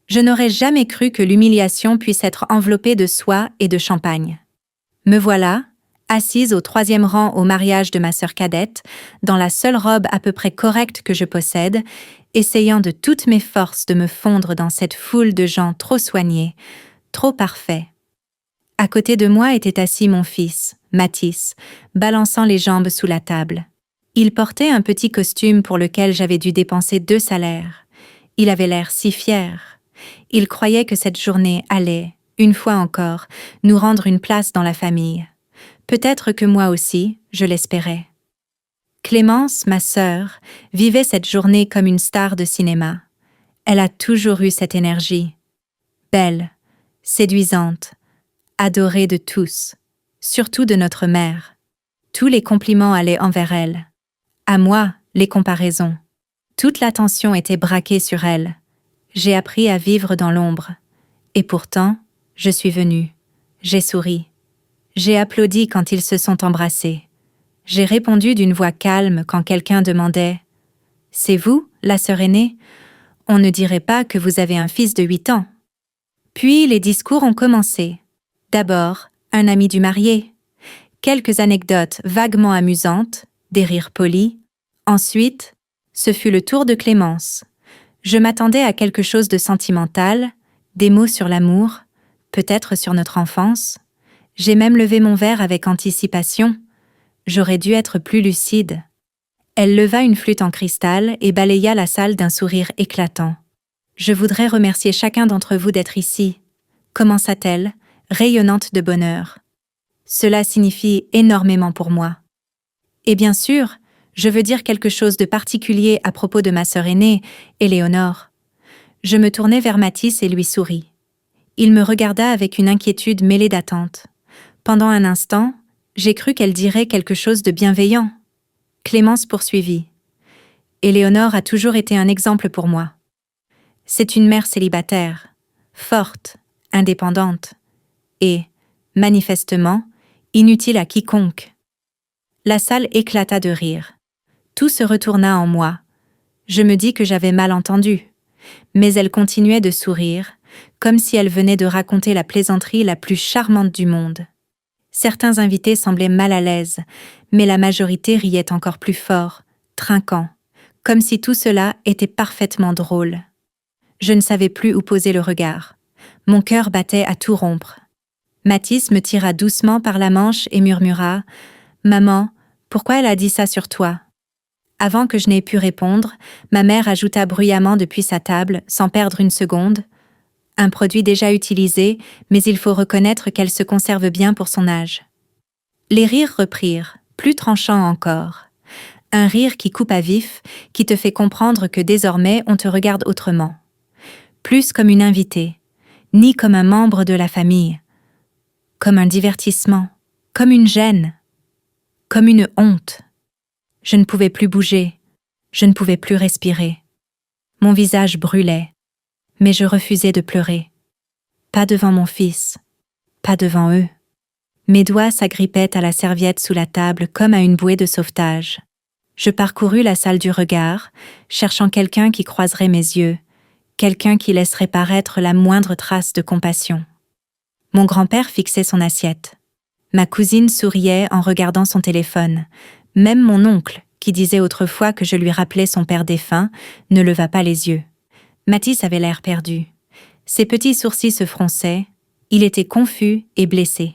Je n'aurais jamais cru que l'humiliation puisse être enveloppée de soie et de champagne. Me voilà, assise au 3e rang au mariage de ma sœur cadette, dans la seule robe à peu près correcte que je possède, essayant de toutes mes forces de me fondre dans cette foule de gens trop soignés, trop parfaits. À côté de moi était assis mon fils, Mathis, balançant les jambes sous la table. Il portait un petit costume pour lequel j'avais dû dépenser 2 salaires. Il avait l'air si fier. Il croyait que cette journée allait, une fois encore, nous rendre une place dans la famille. Peut-être que moi aussi, je l'espérais. Clémence, ma sœur, vivait cette journée comme une star de cinéma. Elle a toujours eu cette énergie. Belle, séduisante, adorée de tous, surtout de notre mère. Tous les compliments allaient envers elle. À moi, les comparaisons. Toute l'attention était braquée sur elle. J'ai appris à vivre dans l'ombre. Et pourtant, je suis venue. J'ai souri. J'ai applaudi quand ils se sont embrassés. J'ai répondu d'une voix calme quand quelqu'un demandait « C'est vous, la sœur aînée ? On ne dirait pas que vous avez un fils de 8 ans. » Puis les discours ont commencé. D'abord, un ami du marié. Quelques anecdotes vaguement amusantes, des rires polis. Ensuite, ce fut le tour de Clémence. Je m'attendais à quelque chose de sentimental, des mots sur l'amour, peut-être sur notre enfance. J'ai même levé mon verre avec anticipation. J'aurais dû être plus lucide. Elle leva une flûte en cristal et balaya la salle d'un sourire éclatant. « Je voudrais remercier chacun d'entre vous d'être ici », commença-t-elle, rayonnante de bonheur. « Cela signifie énormément pour moi. Et bien sûr, je veux dire quelque chose de particulier à propos de ma sœur aînée, Éléonore. » Je me tournai vers Mathis et lui souris. Il me regarda avec une inquiétude mêlée d'attente. Pendant un instant, j'ai cru qu'elle dirait quelque chose de bienveillant. Clémence poursuivit. « Éléonore a toujours été un exemple pour moi. C'est une mère célibataire, forte, indépendante, et, manifestement, inutile à quiconque. » La salle éclata de rire. Tout se retourna en moi. Je me dis que j'avais mal entendu. Mais elle continuait de sourire, comme si elle venait de raconter la plaisanterie la plus charmante du monde. Certains invités semblaient mal à l'aise, mais la majorité riait encore plus fort, trinquant, comme si tout cela était parfaitement drôle. Je ne savais plus où poser le regard. Mon cœur battait à tout rompre. Mathis me tira doucement par la manche et murmura « Maman, pourquoi elle a dit ça sur toi ?» Avant que je n'aie pu répondre, ma mère ajouta bruyamment depuis sa table, sans perdre une seconde « Un produit déjà utilisé, mais il faut reconnaître qu'elle se conserve bien pour son âge. » Les rires reprirent, plus tranchants encore. Un rire qui coupe à vif, qui te fait comprendre que désormais on te regarde autrement. Plus comme une invitée, ni comme un membre de la famille. Comme un divertissement, comme une gêne, comme une honte. Je ne pouvais plus bouger, je ne pouvais plus respirer. Mon visage brûlait, mais je refusais de pleurer. Pas devant mon fils, pas devant eux. Mes doigts s'agrippaient à la serviette sous la table comme à une bouée de sauvetage. Je parcourus la salle du regard, cherchant quelqu'un qui croiserait mes yeux, quelqu'un qui laisserait paraître la moindre trace de compassion. Mon grand-père fixait son assiette. Ma cousine souriait en regardant son téléphone. Même mon oncle, qui disait autrefois que je lui rappelais son père défunt, ne leva pas les yeux. Mathis avait l'air perdu. Ses petits sourcils se fronçaient. Il était confus et blessé.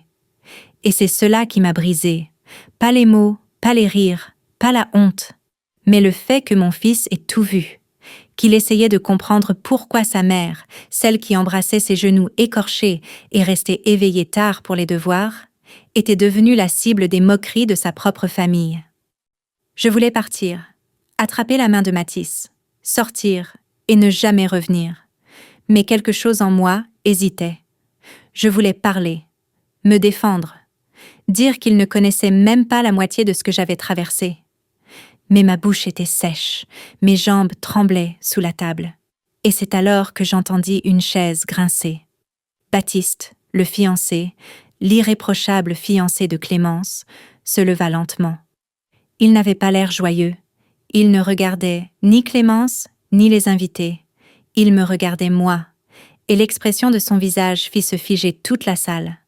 Et c'est cela qui m'a brisé. Pas les mots, pas les rires, pas la honte, mais le fait que mon fils ait tout vu, qu'il essayait de comprendre pourquoi sa mère, celle qui embrassait ses genoux écorchés et restait éveillée tard pour les devoirs, était devenue la cible des moqueries de sa propre famille. Je voulais partir, attraper la main de Mathis, sortir et ne jamais revenir. Mais quelque chose en moi hésitait. Je voulais parler, me défendre, dire qu'il ne connaissait même pas la moitié de ce que j'avais traversé. Mais ma bouche était sèche, mes jambes tremblaient sous la table. Et c'est alors que j'entendis une chaise grincer. Baptiste, le fiancé, l'irréprochable fiancé de Clémence, se leva lentement. Il n'avait pas l'air joyeux. Il ne regardait ni Clémence, ni les invités. Il me regardait moi, et l'expression de son visage fit se figer toute la salle.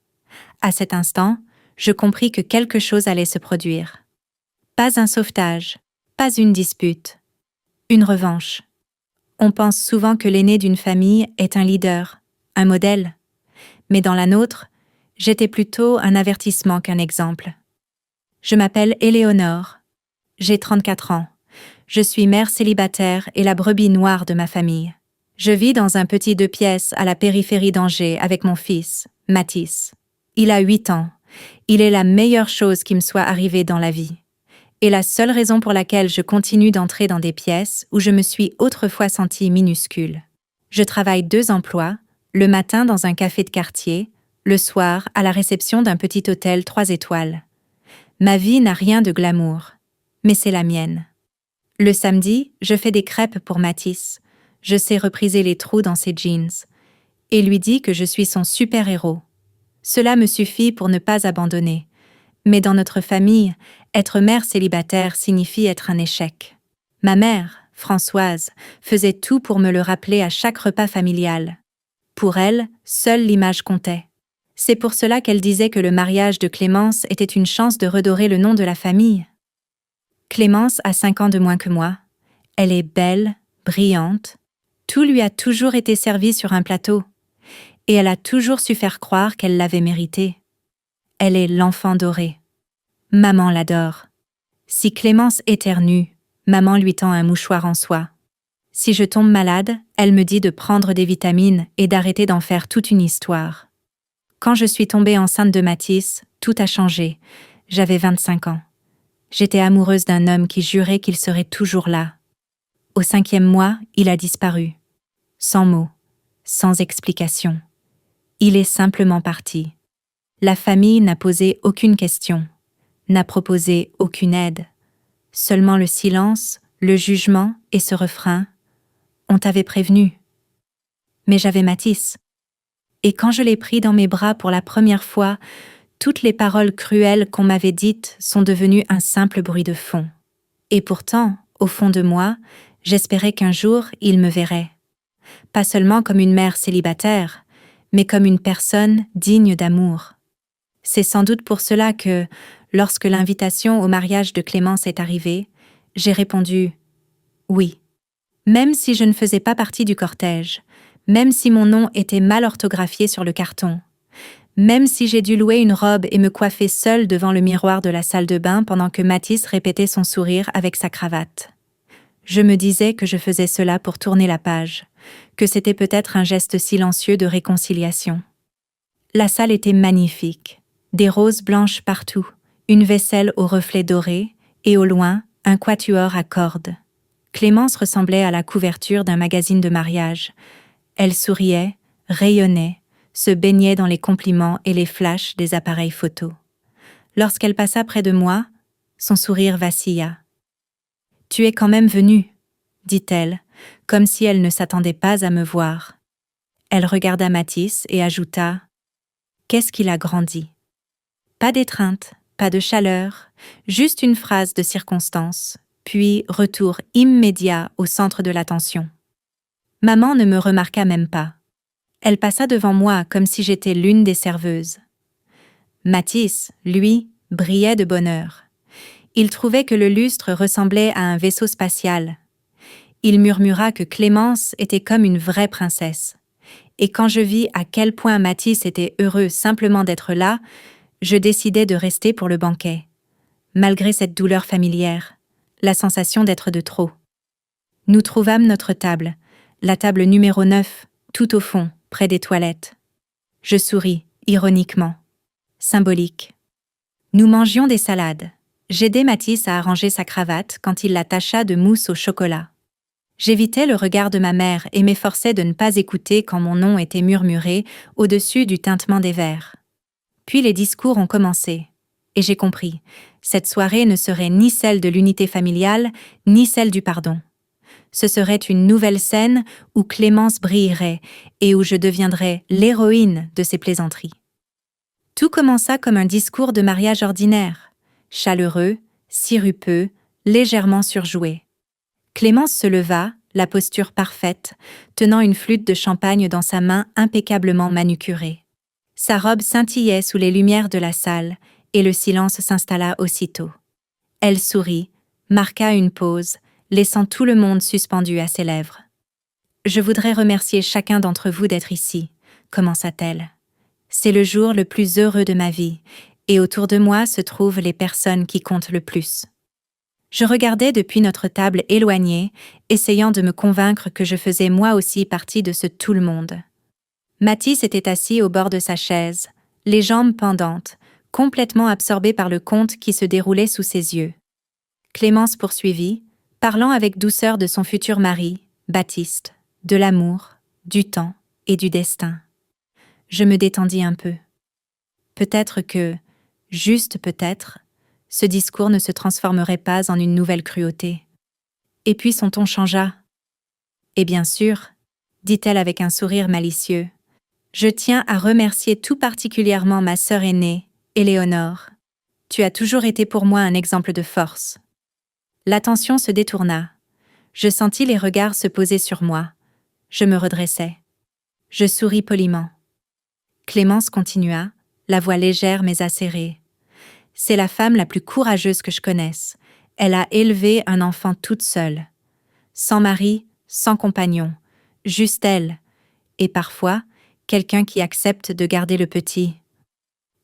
À cet instant, je compris que quelque chose allait se produire. Pas un sauvetage, pas une dispute, une revanche. On pense souvent que l'aîné d'une famille est un leader, un modèle. Mais dans la nôtre, j'étais plutôt un avertissement qu'un exemple. Je m'appelle Éléonore. J'ai 34 ans. Je suis mère célibataire et la brebis noire de ma famille. Je vis dans un petit 2 pièces à la périphérie d'Angers avec mon fils, Mathis. Il a 8 ans. Il est la meilleure chose qui me soit arrivée dans la vie. Et la seule raison pour laquelle je continue d'entrer dans des pièces où je me suis autrefois sentie minuscule. Je travaille 2 emplois, le matin dans un café de quartier, le soir à la réception d'un petit hôtel 3 étoiles. Ma vie n'a rien de glamour, mais c'est la mienne. Le samedi, je fais des crêpes pour Mathis. Je sais repriser les trous dans ses jeans. Et lui dis que je suis son super-héros. Cela me suffit pour ne pas abandonner. Mais dans notre famille, être mère célibataire signifie être un échec. Ma mère, Françoise, faisait tout pour me le rappeler à chaque repas familial. Pour elle, seule l'image comptait. C'est pour cela qu'elle disait que le mariage de Clémence était une chance de redorer le nom de la famille. Clémence a 5 ans de moins que moi. Elle est belle, brillante. Tout lui a toujours été servi sur un plateau. Et elle a toujours su faire croire qu'elle l'avait mérité. Elle est l'enfant doré. Maman l'adore. Si Clémence éternue, maman lui tend un mouchoir en soie. Si je tombe malade, elle me dit de prendre des vitamines et d'arrêter d'en faire toute une histoire. Quand je suis tombée enceinte de Mathis, tout a changé. J'avais 25 ans. J'étais amoureuse d'un homme qui jurait qu'il serait toujours là. Au 5e mois, il a disparu. Sans mots, sans explication. Il est simplement parti. La famille n'a posé aucune question, n'a proposé aucune aide. Seulement le silence, le jugement et ce refrain. On t'avait prévenu. Mais j'avais Mathis. Et quand je l'ai pris dans mes bras pour la première fois, toutes les paroles cruelles qu'on m'avait dites sont devenues un simple bruit de fond. Et pourtant, au fond de moi, j'espérais qu'un jour il me verrait. Pas seulement comme une mère célibataire, mais comme une personne digne d'amour. C'est sans doute pour cela que, lorsque l'invitation au mariage de Clémence est arrivée, j'ai répondu « oui ». Même si je ne faisais pas partie du cortège, même si mon nom était mal orthographié sur le carton, même si j'ai dû louer une robe et me coiffer seule devant le miroir de la salle de bain pendant que Mathis répétait son sourire avec sa cravate. Je me disais que je faisais cela pour tourner la page, que c'était peut-être un geste silencieux de réconciliation. La salle était magnifique, des roses blanches partout, une vaisselle aux reflets dorés, et au loin, un quatuor à cordes. Clémence ressemblait à la couverture d'un magazine de mariage. Elle souriait, rayonnait, se baignait dans les compliments et les flashs des appareils photo. Lorsqu'elle passa près de moi, son sourire vacilla. « Tu es quand même venue », dit-elle, comme si elle ne s'attendait pas à me voir. Elle regarda Mathis et ajouta « Qu'est-ce qu'il a grandi ?» Pas d'étreinte, pas de chaleur, juste une phrase de circonstance, puis retour immédiat au centre de l'attention. Maman ne me remarqua même pas. Elle passa devant moi comme si j'étais l'une des serveuses. Mathis, lui, brillait de bonheur. Il trouvait que le lustre ressemblait à un vaisseau spatial. Il murmura que Clémence était comme une vraie princesse. Et quand je vis à quel point Mathis était heureux simplement d'être là, je décidai de rester pour le banquet. Malgré cette douleur familière, la sensation d'être de trop. Nous trouvâmes notre table, la table numéro 9, tout au fond, près des toilettes. Je souris, ironiquement. Symbolique. Nous mangions des salades. J'aidai Mathis à arranger sa cravate quand il la tacha de mousse au chocolat. J'évitais le regard de ma mère et m'efforçais de ne pas écouter quand mon nom était murmuré au-dessus du tintement des verres. Puis les discours ont commencé. Et j'ai compris, cette soirée ne serait ni celle de l'unité familiale, ni celle du pardon. Ce serait une nouvelle scène où Clémence brillerait et où je deviendrais l'héroïne de ses plaisanteries. Tout commença comme un discours de mariage ordinaire, chaleureux, sirupeux, légèrement surjoué. Clémence se leva, la posture parfaite, tenant une flûte de champagne dans sa main impeccablement manucurée. Sa robe scintillait sous les lumières de la salle, et le silence s'installa aussitôt. Elle sourit, marqua une pause, laissant tout le monde suspendu à ses lèvres. « Je voudrais remercier chacun d'entre vous d'être ici », commença-t-elle. « C'est le jour le plus heureux de ma vie, et autour de moi se trouvent les personnes qui comptent le plus. » Je regardais depuis notre table éloignée, essayant de me convaincre que je faisais moi aussi partie de ce tout le monde. Mathis était assis au bord de sa chaise, les jambes pendantes, complètement absorbé par le conte qui se déroulait sous ses yeux. Clémence poursuivit, parlant avec douceur de son futur mari, Baptiste, de l'amour, du temps et du destin. Je me détendis un peu. Peut-être que, juste peut-être, ce discours ne se transformerait pas en une nouvelle cruauté. Et puis son ton changea. « Et bien sûr, dit-elle avec un sourire malicieux, je tiens à remercier tout particulièrement ma sœur aînée, Éléonore. Tu as toujours été pour moi un exemple de force. » L'attention se détourna. Je sentis les regards se poser sur moi. Je me redressai. Je souris poliment. Clémence continua, la voix légère mais acérée. « C'est la femme la plus courageuse que je connaisse. Elle a élevé un enfant toute seule. Sans mari, sans compagnon. Juste elle. Et parfois, quelqu'un qui accepte de garder le petit. »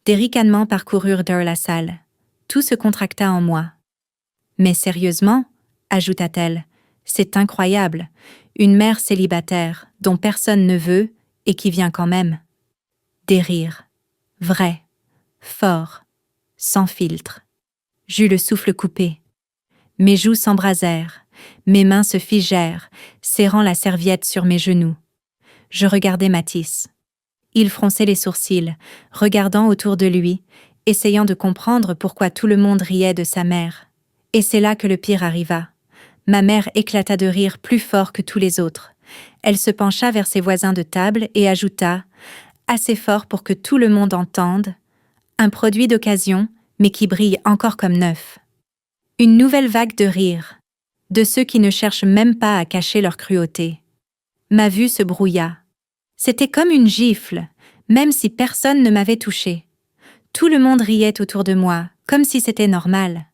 Des ricanements parcoururent la salle. Tout se contracta en moi. « Mais sérieusement, ajouta-t-elle, c'est incroyable. Une mère célibataire, dont personne ne veut, et qui vient quand même. » Des rires. Vrai. Fort. Sans filtre. J'eus le souffle coupé. Mes joues s'embrasèrent, mes mains se figèrent, serrant la serviette sur mes genoux. Je regardais Mathis. Il fronçait les sourcils, regardant autour de lui, essayant de comprendre pourquoi tout le monde riait de sa mère. Et c'est là que le pire arriva. Ma mère éclata de rire plus fort que tous les autres. Elle se pencha vers ses voisins de table et ajouta, assez fort pour que tout le monde entende, un produit d'occasion, mais qui brille encore comme neuf. Une nouvelle vague de rire, de ceux qui ne cherchent même pas à cacher leur cruauté. Ma vue se brouilla. C'était comme une gifle, même si personne ne m'avait touchée. Tout le monde riait autour de moi, comme si c'était normal.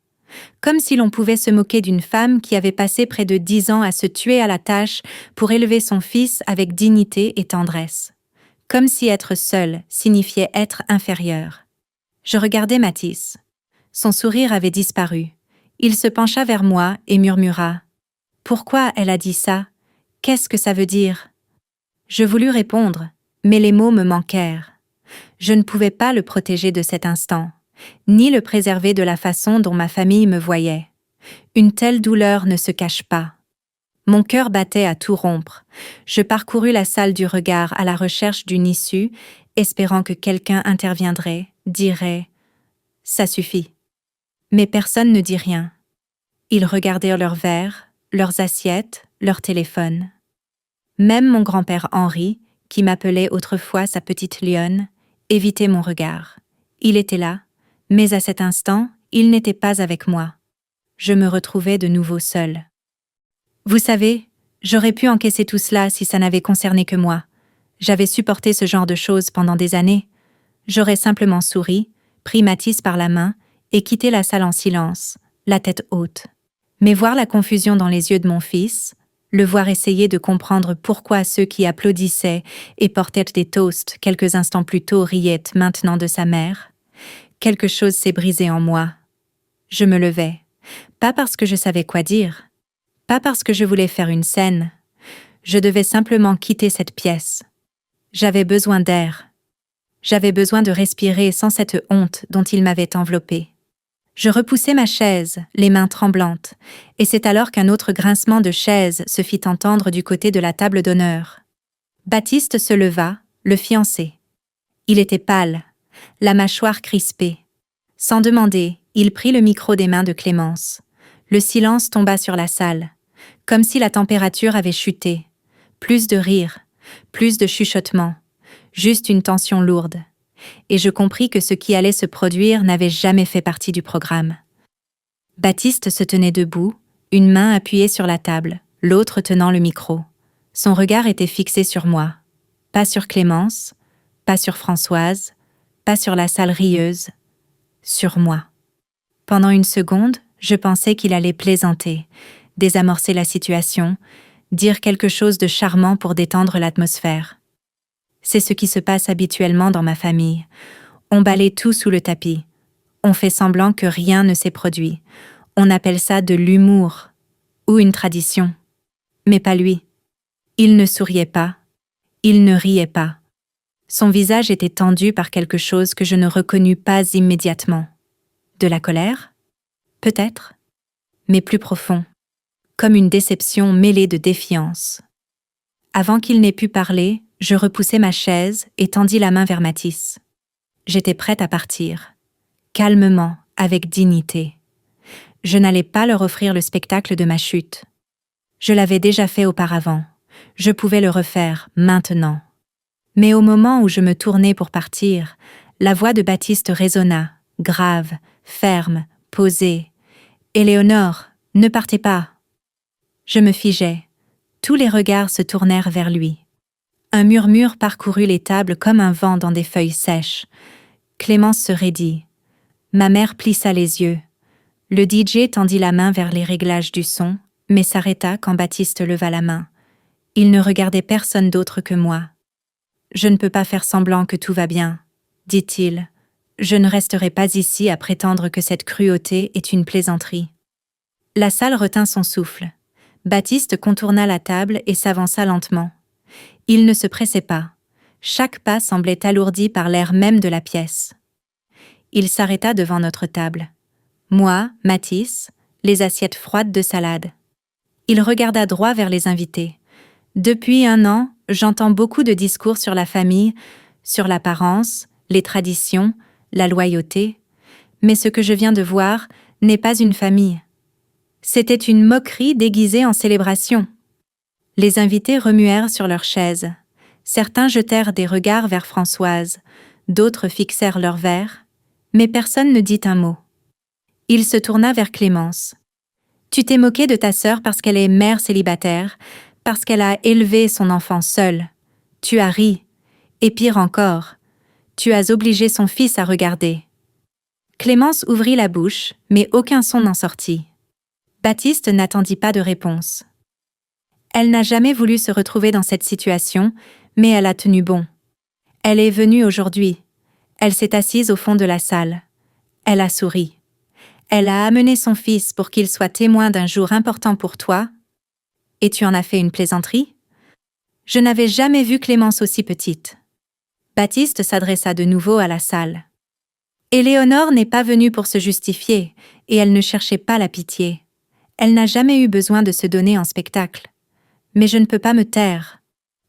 Comme si l'on pouvait se moquer d'une femme qui avait passé près de 10 ans à se tuer à la tâche pour élever son fils avec dignité et tendresse. Comme si être seul signifiait être inférieur. Je regardais Mathis. Son sourire avait disparu. Il se pencha vers moi et murmura « Pourquoi elle a dit ça? Qu'est-ce que ça veut dire ?» Je voulus répondre, mais les mots me manquèrent. Je ne pouvais pas le protéger de cet instant, ni le préserver de la façon dont ma famille me voyait. Une telle douleur ne se cache pas. Mon cœur battait à tout rompre. Je parcourus la salle du regard à la recherche d'une issue, espérant que quelqu'un interviendrait, dirait « Ça suffit ». Mais personne ne dit rien. Ils regardèrent leurs verres, leurs assiettes, leurs téléphones. Même mon grand-père Henri, qui m'appelait autrefois sa petite lionne, évitait mon regard. Il était là, mais à cet instant, il n'était pas avec moi. Je me retrouvais de nouveau seule. Vous savez, j'aurais pu encaisser tout cela si ça n'avait concerné que moi. J'avais supporté ce genre de choses pendant des années. J'aurais simplement souri, pris Mathis par la main et quitté la salle en silence, la tête haute. Mais voir la confusion dans les yeux de mon fils, le voir essayer de comprendre pourquoi ceux qui applaudissaient et portaient des toasts quelques instants plus tôt riaient maintenant de sa mère, quelque chose s'est brisé en moi. Je me levai, pas parce que je savais quoi dire, pas parce que je voulais faire une scène. Je devais simplement quitter cette pièce. J'avais besoin d'air. J'avais besoin de respirer sans cette honte dont il m'avait enveloppée. Je repoussai ma chaise, les mains tremblantes, et c'est alors qu'un autre grincement de chaise se fit entendre du côté de la table d'honneur. Baptiste se leva, le fiancé. Il était pâle, la mâchoire crispée. Sans demander, il prit le micro des mains de Clémence. Le silence tomba sur la salle, comme si la température avait chuté. Plus de rires, plus de chuchotements, juste une tension lourde. Et je compris que ce qui allait se produire n'avait jamais fait partie du programme. Baptiste se tenait debout, une main appuyée sur la table, l'autre tenant le micro. Son regard était fixé sur moi. Pas sur Clémence, pas sur Françoise, pas sur la salle rieuse, sur moi. Pendant une seconde, je pensais qu'il allait plaisanter, désamorcer la situation, dire quelque chose de charmant pour détendre l'atmosphère. C'est ce qui se passe habituellement dans ma famille. On balaye tout sous le tapis. On fait semblant que rien ne s'est produit. On appelle ça de l'humour ou une tradition. Mais pas lui. Il ne souriait pas. Il ne riait pas. Son visage était tendu par quelque chose que je ne reconnus pas immédiatement. De la colère ? Peut-être. Mais plus profond. Comme une déception mêlée de défiance. Avant qu'il n'ait pu parler, je repoussai ma chaise et tendis la main vers Mathis. J'étais prête à partir. Calmement, avec dignité. Je n'allais pas leur offrir le spectacle de ma chute. Je l'avais déjà fait auparavant. Je pouvais le refaire, maintenant. Mais au moment où je me tournai pour partir, la voix de Baptiste résonna, grave, ferme, posée. « Éléonore, ne partez pas !» Je me figeai. Tous les regards se tournèrent vers lui. Un murmure parcourut les tables comme un vent dans des feuilles sèches. Clémence se raidit. Ma mère plissa les yeux. Le DJ tendit la main vers les réglages du son, mais s'arrêta quand Baptiste leva la main. Il ne regardait personne d'autre que moi. « Je ne peux pas faire semblant que tout va bien, » dit-il. « Je ne resterai pas ici à prétendre que cette cruauté est une plaisanterie. » La salle retint son souffle. Baptiste contourna la table et s'avança lentement. Il ne se pressait pas. Chaque pas semblait alourdi par l'air même de la pièce. Il s'arrêta devant notre table. Moi, Mathis, les assiettes froides de salade. Il regarda droit vers les invités. Depuis 1 an, j'entends beaucoup de discours sur la famille, sur l'apparence, les traditions, la loyauté. Mais ce que je viens de voir n'est pas une famille. C'était une moquerie déguisée en célébration. Les invités remuèrent sur leurs chaises. Certains jetèrent des regards vers Françoise, d'autres fixèrent leurs verres, mais personne ne dit un mot. Il se tourna vers Clémence. « Tu t'es moqué de ta sœur parce qu'elle est mère célibataire, parce qu'elle a élevé son enfant seule. Tu as ri. Et pire encore, tu as obligé son fils à regarder. » Clémence ouvrit la bouche, mais aucun son n'en sortit. Baptiste n'attendit pas de réponse. Elle n'a jamais voulu se retrouver dans cette situation, mais elle a tenu bon. Elle est venue aujourd'hui. Elle s'est assise au fond de la salle. Elle a souri. Elle a amené son fils pour qu'il soit témoin d'un jour important pour toi. Et tu en as fait une plaisanterie ? Je n'avais jamais vu Clémence aussi petite. Baptiste s'adressa de nouveau à la salle. Éléonore n'est pas venue pour se justifier, et elle ne cherchait pas la pitié. Elle n'a jamais eu besoin de se donner en spectacle. Mais je ne peux pas me taire,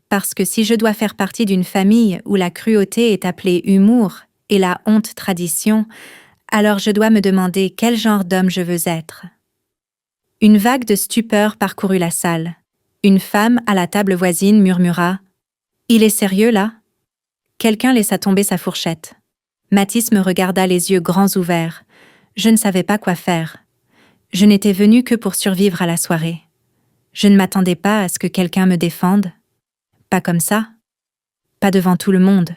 parce que si je dois faire partie d'une famille où la cruauté est appelée humour et la honte tradition, alors je dois me demander quel genre d'homme je veux être. Une vague de stupeur parcourut la salle. Une femme à la table voisine murmura « Il est sérieux là ?» Quelqu'un laissa tomber sa fourchette. Mathis me regarda les yeux grands ouverts. Je ne savais pas quoi faire. Je n'étais venue que pour survivre à la soirée. Je ne m'attendais pas à ce que quelqu'un me défende. Pas comme ça. Pas devant tout le monde.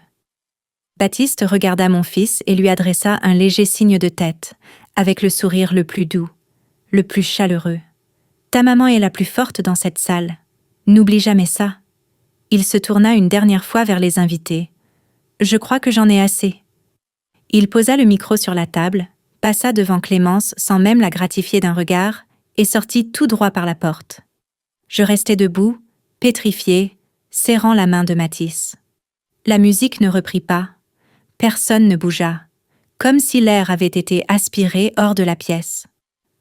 Baptiste regarda mon fils et lui adressa un léger signe de tête, avec le sourire le plus doux, le plus chaleureux. « Ta maman est la plus forte dans cette salle. N'oublie jamais ça. » Il se tourna une dernière fois vers les invités. « Je crois que j'en ai assez. » Il posa le micro sur la table, passa devant Clémence sans même la gratifier d'un regard et sortit tout droit par la porte. Je restai debout, pétrifiée, serrant la main de Mathis. La musique ne reprit pas. Personne ne bougea, comme si l'air avait été aspiré hors de la pièce.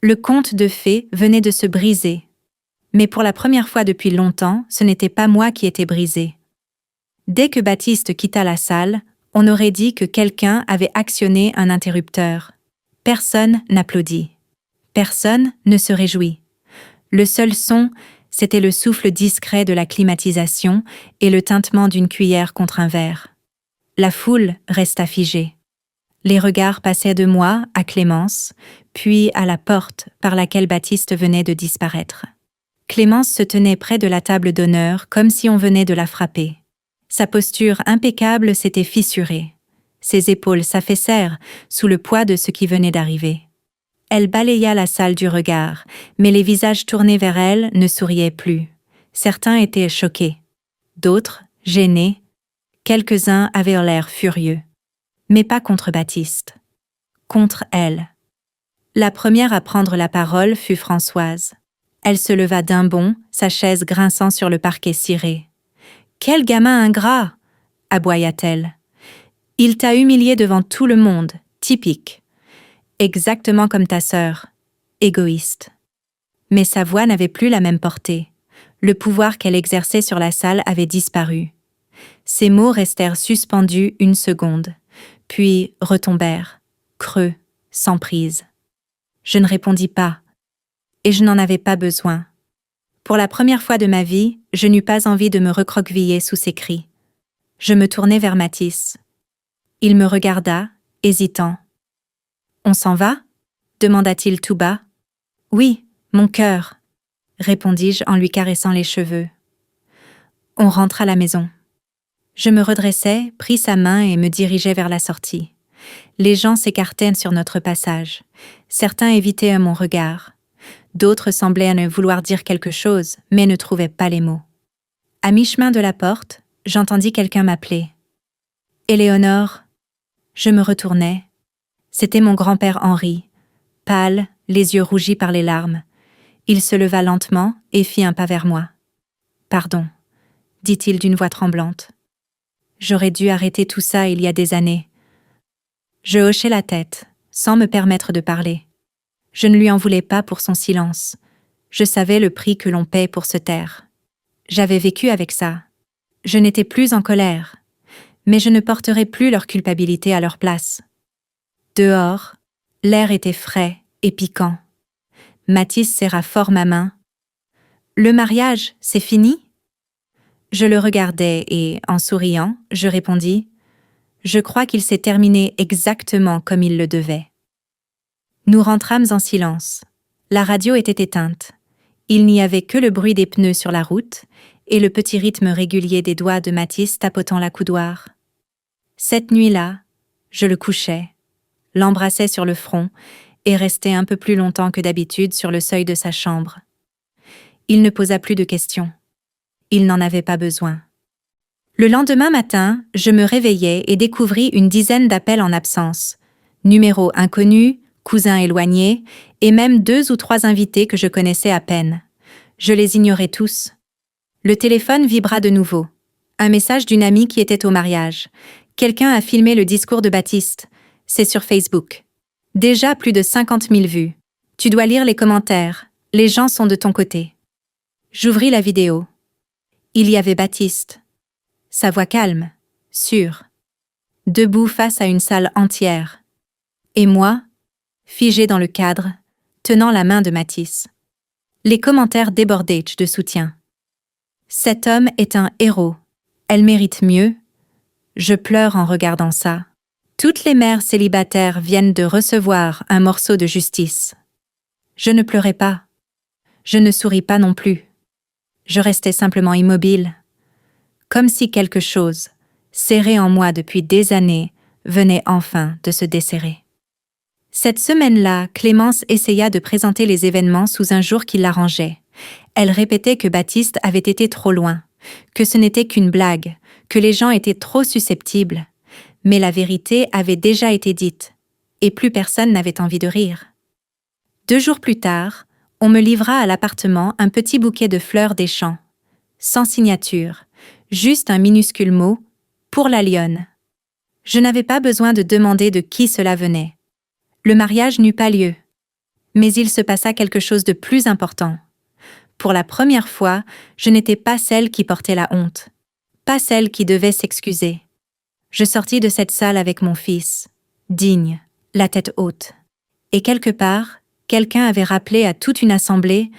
Le conte de fées venait de se briser. Mais pour la première fois depuis longtemps, ce n'était pas moi qui étais brisée. Dès que Baptiste quitta la salle, on aurait dit que quelqu'un avait actionné un interrupteur. Personne n'applaudit. Personne ne se réjouit. Le seul son, c'était le souffle discret de la climatisation et le tintement d'une cuillère contre un verre. La foule resta figée. Les regards passaient de moi à Clémence, puis à la porte par laquelle Baptiste venait de disparaître. Clémence se tenait près de la table d'honneur comme si on venait de la frapper. Sa posture impeccable s'était fissurée. Ses épaules s'affaissèrent sous le poids de ce qui venait d'arriver. Elle balaya la salle du regard, mais les visages tournés vers elle ne souriaient plus. Certains étaient choqués, d'autres gênés, quelques-uns avaient l'air furieux. Mais pas contre Baptiste. Contre elle. La première à prendre la parole fut Françoise. Elle se leva d'un bond, sa chaise grinçant sur le parquet ciré. « Quel gamin ingrat !» aboya-t-elle. « Il t'a humilié devant tout le monde, typique. Exactement comme ta sœur, égoïste. » Mais sa voix n'avait plus la même portée. Le pouvoir qu'elle exerçait sur la salle avait disparu. Ses mots restèrent suspendus une seconde, puis retombèrent, creux, sans prise. Je ne répondis pas, et je n'en avais pas besoin. Pour la première fois de ma vie, je n'eus pas envie de me recroqueviller sous ses cris. Je me tournai vers Mathis. Il me regarda, hésitant. « On s'en va ?» demanda-t-il tout bas. « Oui, mon cœur, » répondis-je en lui caressant les cheveux. On rentre à la maison. Je me redressai, pris sa main et me dirigeai vers la sortie. Les gens s'écartaient sur notre passage. Certains évitaient mon regard. D'autres semblaient ne vouloir dire quelque chose, mais ne trouvaient pas les mots. À mi-chemin de la porte, j'entendis quelqu'un m'appeler. « Éléonore !» Je me retournai. C'était mon grand-père Henri, pâle, les yeux rougis par les larmes. Il se leva lentement et fit un pas vers moi. « Pardon », dit-il d'une voix tremblante. « J'aurais dû arrêter tout ça il y a des années. » Je hochai la tête, sans me permettre de parler. Je ne lui en voulais pas pour son silence. Je savais le prix que l'on paie pour se taire. J'avais vécu avec ça. Je n'étais plus en colère, mais je ne porterais plus leur culpabilité à leur place. Dehors, l'air était frais et piquant. Mathis serra fort ma main. « Le mariage, c'est fini ?» Je le regardai et, en souriant, je répondis « Je crois qu'il s'est terminé exactement comme il le devait. » Nous rentrâmes en silence. La radio était éteinte. Il n'y avait que le bruit des pneus sur la route et le petit rythme régulier des doigts de Mathis tapotant la coudoir. Cette nuit-là, je le couchai, l'embrassai sur le front et restai un peu plus longtemps que d'habitude sur le seuil de sa chambre. Il ne posa plus de questions. Il n'en avait pas besoin. Le lendemain matin, je me réveillai et découvris une dizaine d'appels en absence. Numéros inconnus, cousins éloignés, et même 2 ou 3 invités que je connaissais à peine. Je les ignorais tous. Le téléphone vibra de nouveau. Un message d'une amie qui était au mariage. Quelqu'un a filmé le discours de Baptiste. C'est sur Facebook. Déjà plus de 50 000 vues. Tu dois lire les commentaires. Les gens sont de ton côté. J'ouvris la vidéo. Il y avait Baptiste. Sa voix calme, sûre. Debout face à une salle entière. Et moi, figé dans le cadre, tenant la main de Mathis. Les commentaires débordaient de soutien. Cet homme est un héros. Elle mérite mieux. Je pleure en regardant ça. Toutes les mères célibataires viennent de recevoir un morceau de justice. Je ne pleurais pas. Je ne souris pas non plus. Je restais simplement immobile, comme si quelque chose, serré en moi depuis des années, venait enfin de se desserrer. Cette semaine-là, Clémence essaya de présenter les événements sous un jour qui l'arrangeait. Elle répétait que Baptiste avait été trop loin, que ce n'était qu'une blague, que les gens étaient trop susceptibles. Mais la vérité avait déjà été dite, et plus personne n'avait envie de rire. 2 jours plus tard, on me livra à l'appartement un petit bouquet de fleurs des champs, sans signature, juste un minuscule mot, pour la lionne. Je n'avais pas besoin de demander de qui cela venait. Le mariage n'eut pas lieu. Mais il se passa quelque chose de plus important. Pour la première fois, je n'étais pas celle qui portait la honte, pas celle qui devait s'excuser. Je sortis de cette salle avec mon fils, digne, la tête haute. Et quelque part, quelqu'un avait rappelé à toute une assemblée,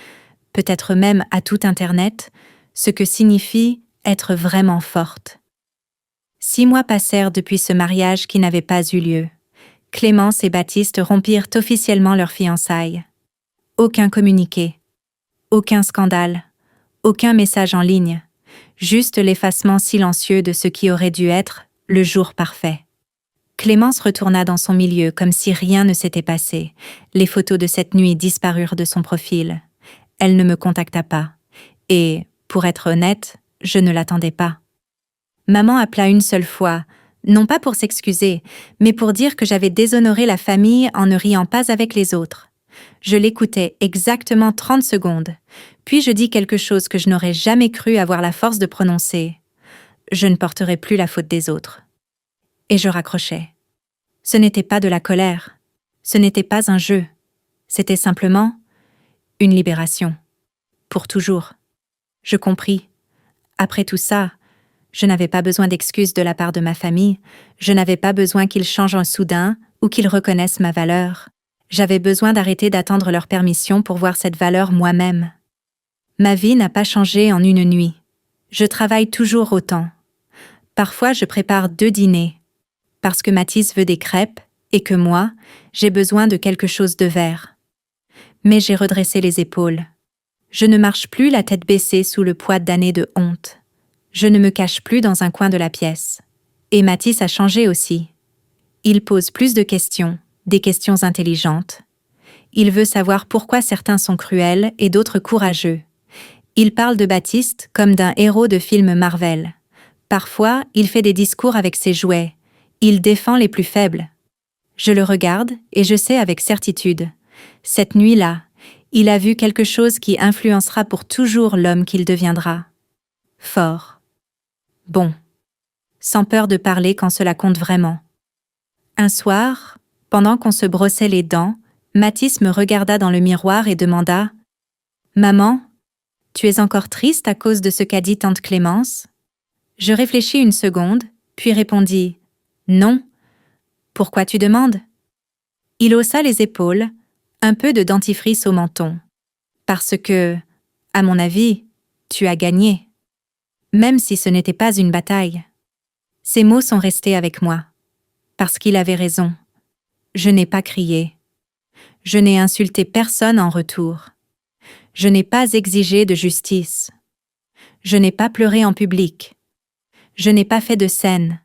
peut-être même à tout Internet, ce que signifie être vraiment forte. 6 mois passèrent depuis ce mariage qui n'avait pas eu lieu. Clémence et Baptiste rompirent officiellement leurs fiançailles. Aucun communiqué. Aucun scandale, aucun message en ligne, juste l'effacement silencieux de ce qui aurait dû être le jour parfait. Clémence retourna dans son milieu comme si rien ne s'était passé. Les photos de cette nuit disparurent de son profil. Elle ne me contacta pas. Et, pour être honnête, je ne l'attendais pas. Maman appela une seule fois, non pas pour s'excuser, mais pour dire que j'avais déshonoré la famille en ne riant pas avec les autres. Je l'écoutais exactement 30 secondes, puis je dis quelque chose que je n'aurais jamais cru avoir la force de prononcer. Je ne porterai plus la faute des autres. Et je raccrochais. Ce n'était pas de la colère, ce n'était pas un jeu, c'était simplement une libération. Pour toujours. Je compris. Après tout ça, je n'avais pas besoin d'excuses de la part de ma famille, je n'avais pas besoin qu'ils changent en soudain ou qu'ils reconnaissent ma valeur. J'avais besoin d'arrêter d'attendre leur permission pour voir cette valeur moi-même. Ma vie n'a pas changé en une nuit. Je travaille toujours autant. Parfois, je prépare 2 dîners, parce que Mathis veut des crêpes et que moi, j'ai besoin de quelque chose de vert. Mais j'ai redressé les épaules. Je ne marche plus la tête baissée sous le poids d'années de honte. Je ne me cache plus dans un coin de la pièce. Et Mathis a changé aussi. Il pose plus de questions, des questions intelligentes. Il veut savoir pourquoi certains sont cruels et d'autres courageux. Il parle de Baptiste comme d'un héros de film Marvel. Parfois, il fait des discours avec ses jouets. Il défend les plus faibles. Je le regarde et je sais avec certitude. Cette nuit-là, il a vu quelque chose qui influencera pour toujours l'homme qu'il deviendra. Fort. Bon. Sans peur de parler quand cela compte vraiment. Un soir, pendant qu'on se brossait les dents, Mathis me regarda dans le miroir et demanda « Maman, tu es encore triste à cause de ce qu'a dit tante Clémence ?» Je réfléchis une seconde, puis répondis « Non. Pourquoi tu demandes ?» Il haussa les épaules, un peu de dentifrice au menton. « Parce que, à mon avis, tu as gagné. » Même si ce n'était pas une bataille. Ces mots sont restés avec moi. Parce qu'il avait raison. Je n'ai pas crié. Je n'ai insulté personne en retour. Je n'ai pas exigé de justice. Je n'ai pas pleuré en public. Je n'ai pas fait de scène.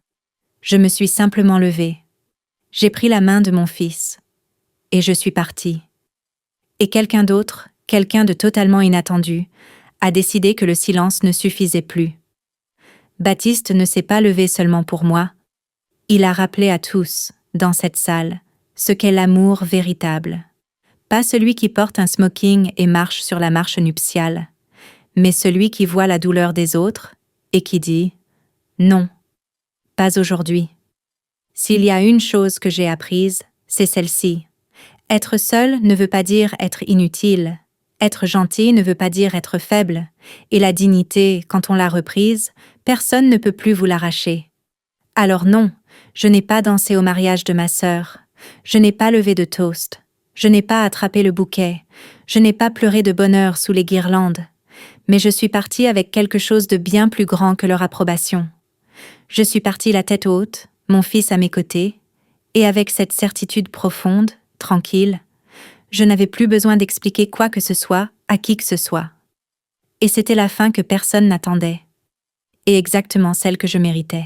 Je me suis simplement levée. J'ai pris la main de mon fils. Et je suis partie. Et quelqu'un d'autre, quelqu'un de totalement inattendu, a décidé que le silence ne suffisait plus. Baptiste ne s'est pas levé seulement pour moi. Il a rappelé à tous, dans cette salle, ce qu'est l'amour véritable. Pas celui qui porte un smoking et marche sur la marche nuptiale, mais celui qui voit la douleur des autres et qui dit « Non, pas aujourd'hui ». S'il y a une chose que j'ai apprise, c'est celle-ci. Être seul ne veut pas dire être inutile. Être gentil ne veut pas dire être faible. Et la dignité, quand on l'a reprise, personne ne peut plus vous l'arracher. Alors non, je n'ai pas dansé au mariage de ma sœur. Je n'ai pas levé de toast. Je n'ai pas attrapé le bouquet. Je n'ai pas pleuré de bonheur sous les guirlandes. Mais je suis partie avec quelque chose de bien plus grand que leur approbation. Je suis partie la tête haute, mon fils à mes côtés, et avec cette certitude profonde, tranquille, je n'avais plus besoin d'expliquer quoi que ce soit à qui que ce soit. Et c'était la fin que personne n'attendait. Et exactement celle que je méritais.